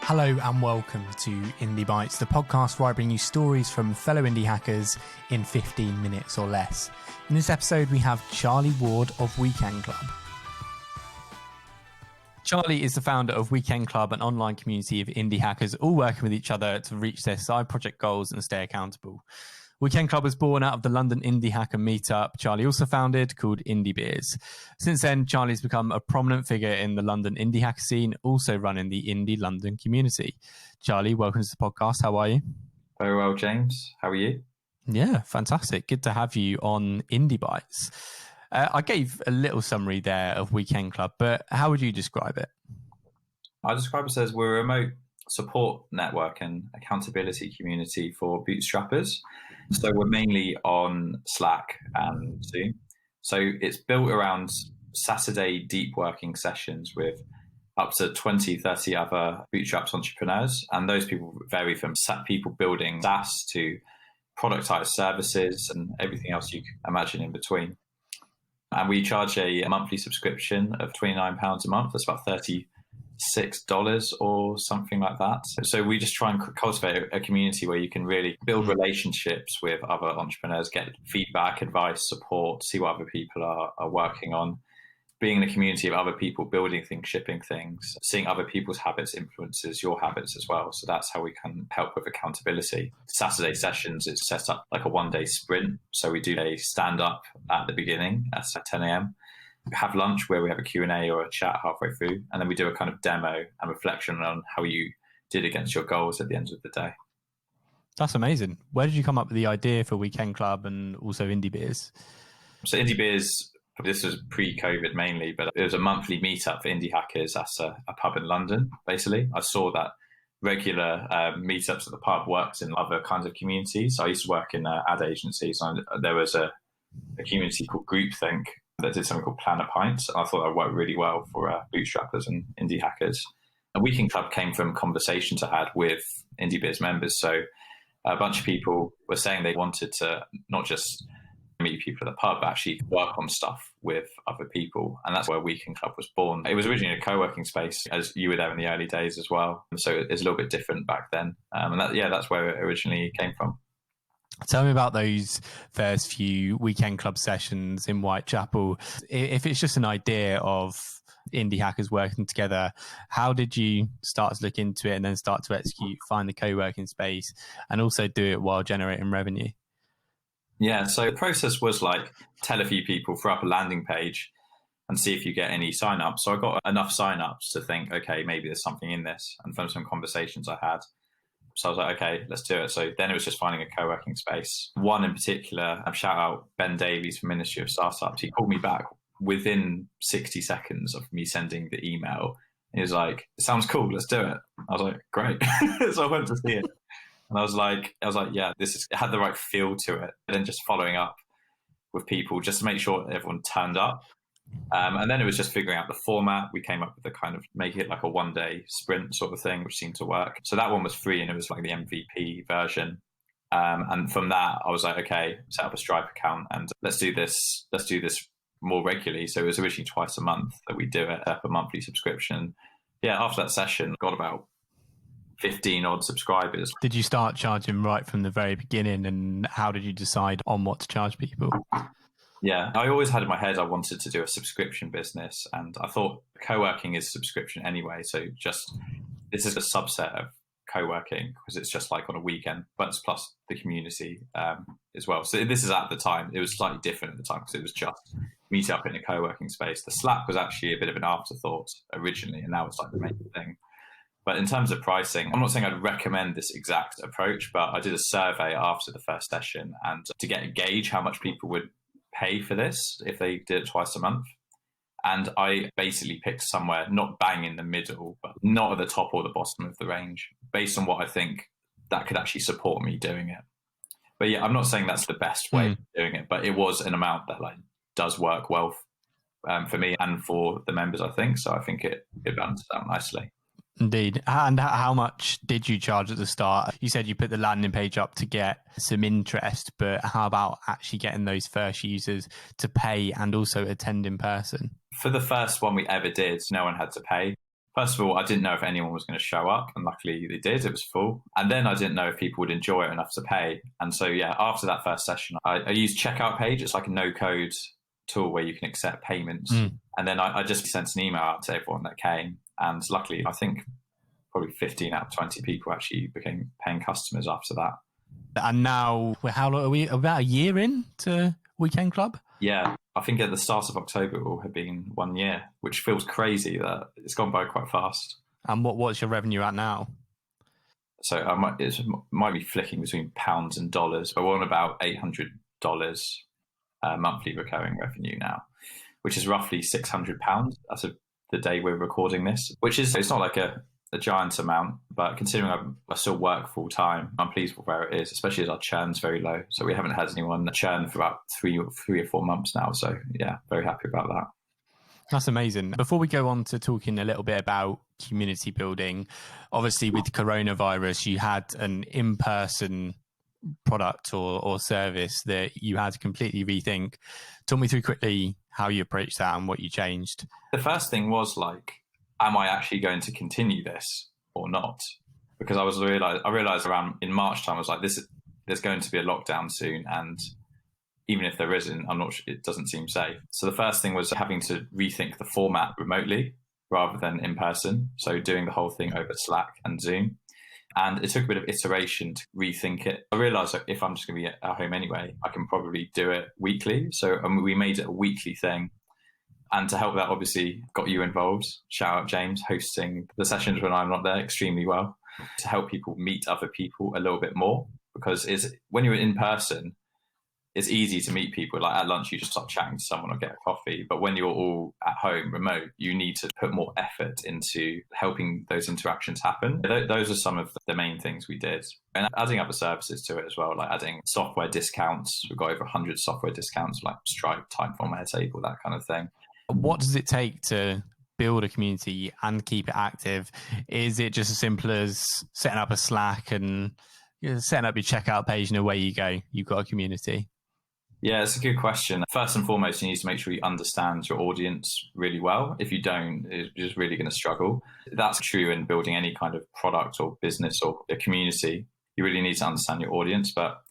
Hello and welcome to Indie Bites, the podcast where I bring you stories from fellow indie hackers in 15 minutes or less. In this episode, we have Charlie Ward of Weekend Club. Charlie is the founder of Weekend Club, an online community of indie hackers all working with each other to reach their side project goals and stay accountable. Weekend Club was born out of the London indie hacker meetup Charlie also founded, called Indie Beers. Since then, Charlie's become a prominent figure in the London indie hacker scene, also running the Indie London community. Charlie, welcome to the podcast. How are you? Very well, James. How are you? Yeah, fantastic. Good to have you on Indie Bites. I gave a little summary there of Weekend Club, but how would you describe it? I describe it as we're a remote support network and accountability community for bootstrappers. So we're mainly on Slack and Zoom. So it's built around Saturday deep working sessions with up to 20, 30 other bootstraps entrepreneurs. And those people vary from people building SaaS to productized services and everything else you can imagine in between. And we charge a monthly subscription of £29 a month. That's about $36 or something like that. So we just try and cultivate a community where you can really build relationships with other entrepreneurs, get feedback, advice, support, see what other people are working on. Being in a community of other people building things, shipping things, seeing other people's habits influences your habits as well. So that's how we can help with accountability. Saturday sessions is set up like a one-day sprint. So we do a stand-up at the beginning at 10 a.m. We have lunch where we have a Q&A or a chat halfway through, and then we do a kind of demo and reflection on how you did against your goals at the end of the day. That's amazing. Where did you come up with the idea for Weekend Club and also Indie Beers? So Indie Beers, this was pre-COVID mainly, but it was a monthly meetup for indie hackers at a pub in London, basically. I saw that regular meetups at the pub worked in other kinds of communities. I used to work in ad agencies, and there was a community called Groupthink that did something called Planet Pints. And I thought that worked really well for bootstrappers and indie hackers. A Weekend Club came from conversations I had with Indie Biz members. So a bunch of people were saying they wanted to not just meet people at the pub, but actually work on stuff with other people. And that's where Weekend Club was born. It was originally a co-working space, as you were there in the early days as well. So it's a little bit different back then. That's where it originally came from. Tell me about those first few Weekend Club sessions in Whitechapel. If it's just an idea of indie hackers working together, how did you start to look into it and then start to execute, find the co-working space, and also do it while generating revenue? Yeah, so the process was like tell a few people, throw up a landing page and see if you get any signups. So I got enough signups to think, okay, maybe there's something in this. And from some conversations I had, so I was like, okay, let's do it. So then it was just finding a co-working space. One in particular, shout out Ben Davies from Ministry of Startups. He called me back within 60 seconds of me sending the email. He was like, it sounds cool, let's do it. I was like, great. So I went to see it. And I was like, yeah, it had the right feel to it. And then just following up with people just to make sure everyone turned up. And then it was just figuring out the format. We came up with the kind of make it like a one-day sprint sort of thing, which seemed to work. So that one was free and it was like the MVP version. And from that, I was like, okay, set up a Stripe account and let's do this more regularly. So it was originally twice a month that we do it, up a monthly subscription. Yeah, after that session, got about 15 odd subscribers. Did you start charging right from the very beginning, and how did you decide on what to charge people? Yeah, I always had in my head I wanted to do a subscription business, and I thought co-working is subscription anyway. So this is a subset of co-working because it's just like on a weekend, but plus the community as well. So this is at the time, it was slightly different at the time because it was just meet up in a co-working space. The Slack was actually a bit of an afterthought originally, and now it's like the main thing. But in terms of pricing, I'm not saying I'd recommend this exact approach, but I did a survey after the first session and to get a gauge how much people would pay for this if they did it twice a month. And I basically picked somewhere not bang in the middle, but not at the top or the bottom of the range, based on what I think that could actually support me doing it. But yeah, I'm not saying that's the best way of doing it, but it was an amount that like does work well for me and for the members, I think. So I think it balanced out nicely. Indeed. And how much did you charge at the start? You said you put the landing page up to get some interest, but how about actually getting those first users to pay and also attend in person? For the first one we ever did, no one had to pay. First of all, I didn't know if anyone was going to show up, and luckily they did. It was full. And then I didn't know if people would enjoy it enough to pay. And so, yeah, after that first session, I used Checkout Page. It's like a no-code tool where you can accept payments. And then I just sent an email out to everyone that came. And luckily, I think probably 15 out of 20 people actually became paying customers after that. And now, how long are we? About a year in to Weekend Club? Yeah, I think at the start of October it will have been 1 year, which feels crazy that it's gone by quite fast. And what's your revenue at now? So it might be flicking between pounds and dollars, but we're on about $800 monthly recurring revenue now, which is roughly £600 as of the day we're recording this, which is, it's not like a giant amount, but considering I still work full time, I'm pleased with where it is, especially as our churn's very low. So we haven't had anyone churn for about three or 4 months now. So yeah, very happy about that. That's amazing. Before we go on to talking a little bit about community building, obviously with coronavirus, you had an in-person product or service that you had to completely rethink. Talk me through quickly how you approached that and what you changed. The first thing was like, am I actually going to continue this or not? Because I realized around in March time, I was like, there's going to be a lockdown soon. And even if there isn't, I'm not sure, it doesn't seem safe. So the first thing was having to rethink the format remotely rather than in person. So doing the whole thing over Slack and Zoom. And it took a bit of iteration to rethink it. I realized that if I'm just going to be at home anyway, I can probably do it weekly. So we made it a weekly thing. And to help that, obviously, got you involved. Shout out James, hosting the sessions when I'm not there extremely well, to help people meet other people a little bit more. Because when you're in person, it's easy to meet people. Like at lunch, you just start chatting to someone or get a coffee. But when you're all at home, remote, you need to put more effort into helping those interactions happen. Those are some of the main things we did. And adding other services to it as well, like adding software discounts. We've got over 100 software discounts, like Stripe, Typeform, Airtable, that kind of thing. What does it take to build a community and keep it active? Is it just as simple as setting up a Slack and setting up your checkout page and away you go? You've got a community. Yeah, it's a good question. First and foremost, you need to make sure you understand your audience really well. If you don't, you're just really going to struggle. That's true in building any kind of product or business or a community. You really need to understand your audience. But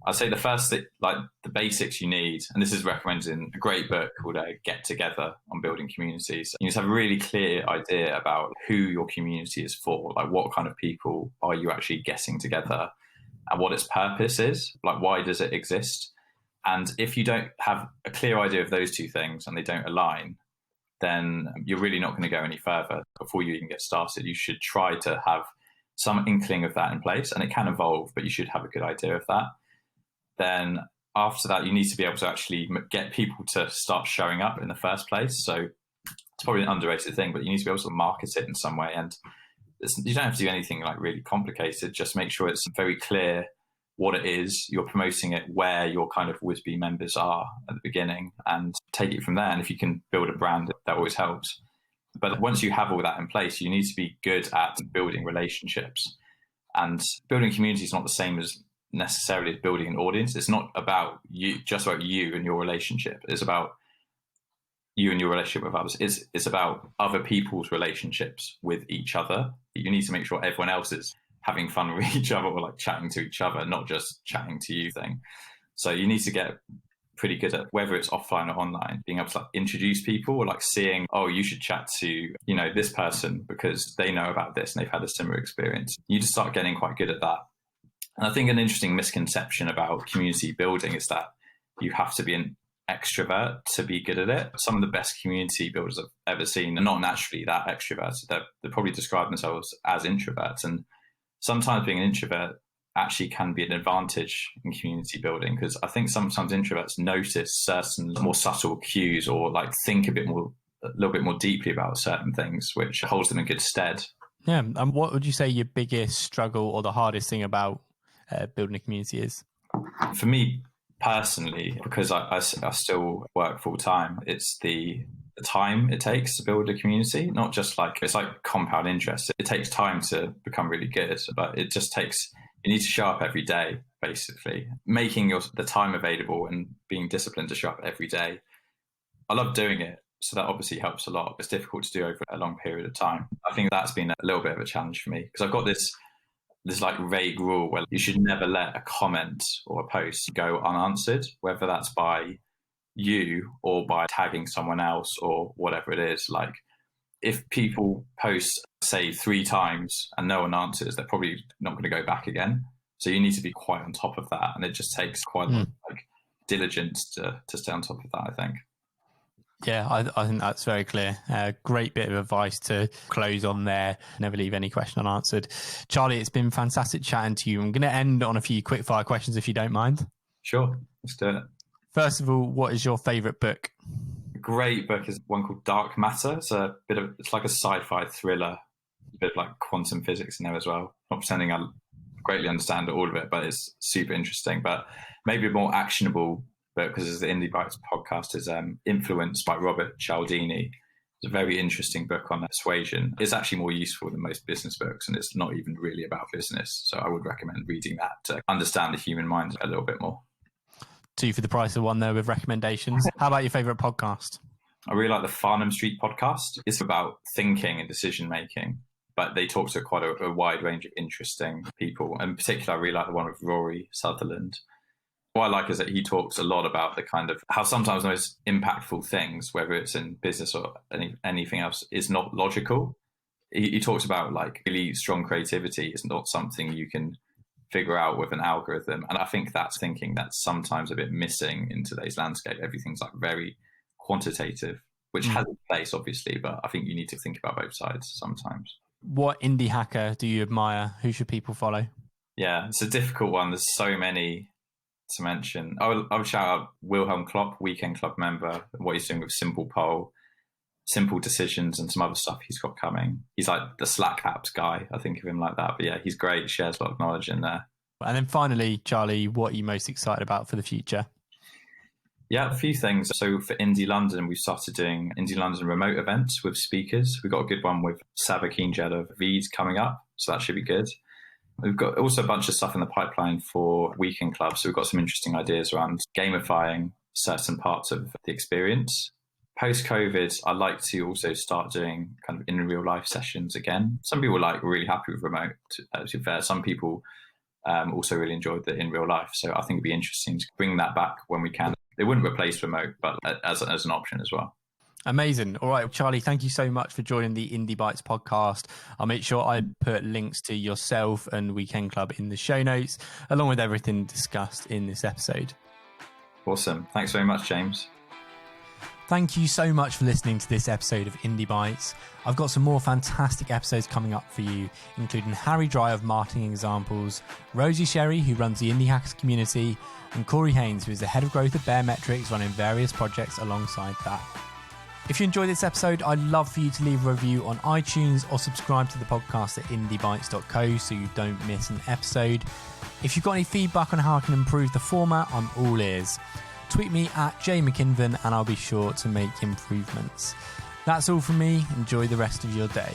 I'd say the first thing, like the basics you need, and this is recommended in a great book called Get Together on Building Communities. You need to have a really clear idea about who your community is for, like what kind of people are you actually getting together and what its purpose is, like why does it exist? And if you don't have a clear idea of those two things and they don't align, then you're really not going to go any further. Before you even get started, you should try to have some inkling of that in place, and it can evolve, but you should have a good idea of that. Then after that, you need to be able to actually get people to start showing up in the first place. So it's probably an underrated thing, but you need to be able to market it in some way. And you don't have to do anything like really complicated. Just make sure it's very clear what it is, you're promoting it, where your kind of would-be members are at the beginning, and take it from there. And if you can build a brand, that always helps. But once you have all that in place, you need to be good at building relationships. And building community is not the same as necessarily building an audience. It's not about you, just about you and your relationship. It's about you and your relationship with others. It's about other people's relationships with each other. You need to make sure everyone else is having fun with each other or like chatting to each other, not just chatting to you thing. So you need to get pretty good at, whether it's offline or online, being able to like introduce people or like seeing, oh, you should chat to, this person because they know about this and they've had a similar experience. You just start getting quite good at that. And I think an interesting misconception about community building is that you have to be an extrovert to be good at it. Some of the best community builders I've ever seen are not naturally that extroverted. They probably describe themselves as introverts. And sometimes being an introvert actually can be an advantage in community building, because I think sometimes introverts notice certain more subtle cues or like think a little bit more deeply about certain things, which holds them in good stead. Yeah. And what would you say your biggest struggle or the hardest thing about building a community is? For me personally, because I still work full time, it's the time it takes to build a community. Not just like, it's like compound interest. It takes time to become really good, but it just takes, you need to show up every day, basically. Making the time available and being disciplined to show up every day. I love doing it. So that obviously helps a lot. It's difficult to do over a long period of time. I think that's been a little bit of a challenge for me because I've got this like vague rule where you should never let a comment or a post go unanswered, whether that's by you or by tagging someone else or whatever it is. Like if people post, say 3 times and no one answers, they're probably not going to go back again. So you need to be quite on top of that. And it just takes quite a lot of like diligence to stay on top of that, I think. Yeah, I think that's very clear. Great bit of advice to close on there. Never leave any question unanswered. Charlie, it's been fantastic chatting to you. I'm going to end on a few quick fire questions if you don't mind. Sure, let's do it. First of all, what is your favourite book? A great book is one called Dark Matter. It's like a sci-fi thriller, a bit of like quantum physics in there as well. Not pretending I greatly understand all of it, but it's super interesting. But maybe a more actionable book, because the Indie Bites podcast is Influenced by Robert Cialdini. It's a very interesting book on persuasion. It's actually more useful than most business books, and it's not even really about business. So I would recommend reading that to understand the human mind a little bit more. 2 for the price of 1 there with recommendations. How about your favourite podcast? I really like the Farnham Street podcast. It's about thinking and decision making, but they talk to quite a wide range of interesting people. In particular, I really like the one with Rory Sutherland. What I like is that he talks a lot about the kind of how sometimes the most impactful things, whether it's in business or anything else, is not logical. He talks about like really strong creativity is not something you can figure out with an algorithm. And I think that's thinking that's sometimes a bit missing in today's landscape. Everything's like very quantitative, which has a place, obviously, but I think you need to think about both sides sometimes. What indie hacker do you admire? Who should people follow? Yeah, it's a difficult one. There's so many to mention. I would shout out Wilhelm Klopp, Weekend Club member, what he's doing with Simple Poll, Simple Decisions, and some other stuff he's got coming. He's like the Slack apps guy. I think of him like that. But yeah, he's great. Shares a lot of knowledge in there. And then finally, Charlie, what are you most excited about for the future? Yeah, a few things. So for Indie London, we've started doing Indie London remote events with speakers. We've got a good one with Saba Keenjed of Veed coming up. So that should be good. We've got also a bunch of stuff in the pipeline for Weekend Club. So we've got some interesting ideas around gamifying certain parts of the experience. Post-COVID, I'd like to also start doing kind of in real life sessions again. Some people like really happy with remote, to be fair. Some people also really enjoyed the in real life. So I think it'd be interesting to bring that back when we can. It wouldn't replace remote, but as an option as well. Amazing. All right, Charlie, thank you so much for joining the Indie Bites podcast. I'll make sure I put links to yourself and Weekend Club in the show notes, along with everything discussed in this episode. Awesome. Thanks very much, James. Thank you so much for listening to this episode of Indie Bites. I've got some more fantastic episodes coming up for you, including Harry Dry of Marketing Examples, Rosie Sherry, who runs the Indie Hackers community, and Corey Haynes, who is the head of growth at Baremetrics, running various projects alongside that. If you enjoyed this episode, I'd love for you to leave a review on iTunes or subscribe to the podcast at indiebites.co so you don't miss an episode. If you've got any feedback on how I can improve the format, I'm all ears. Tweet me at jmckinvan and I'll be sure to make improvements. That's all from me. Enjoy the rest of your day.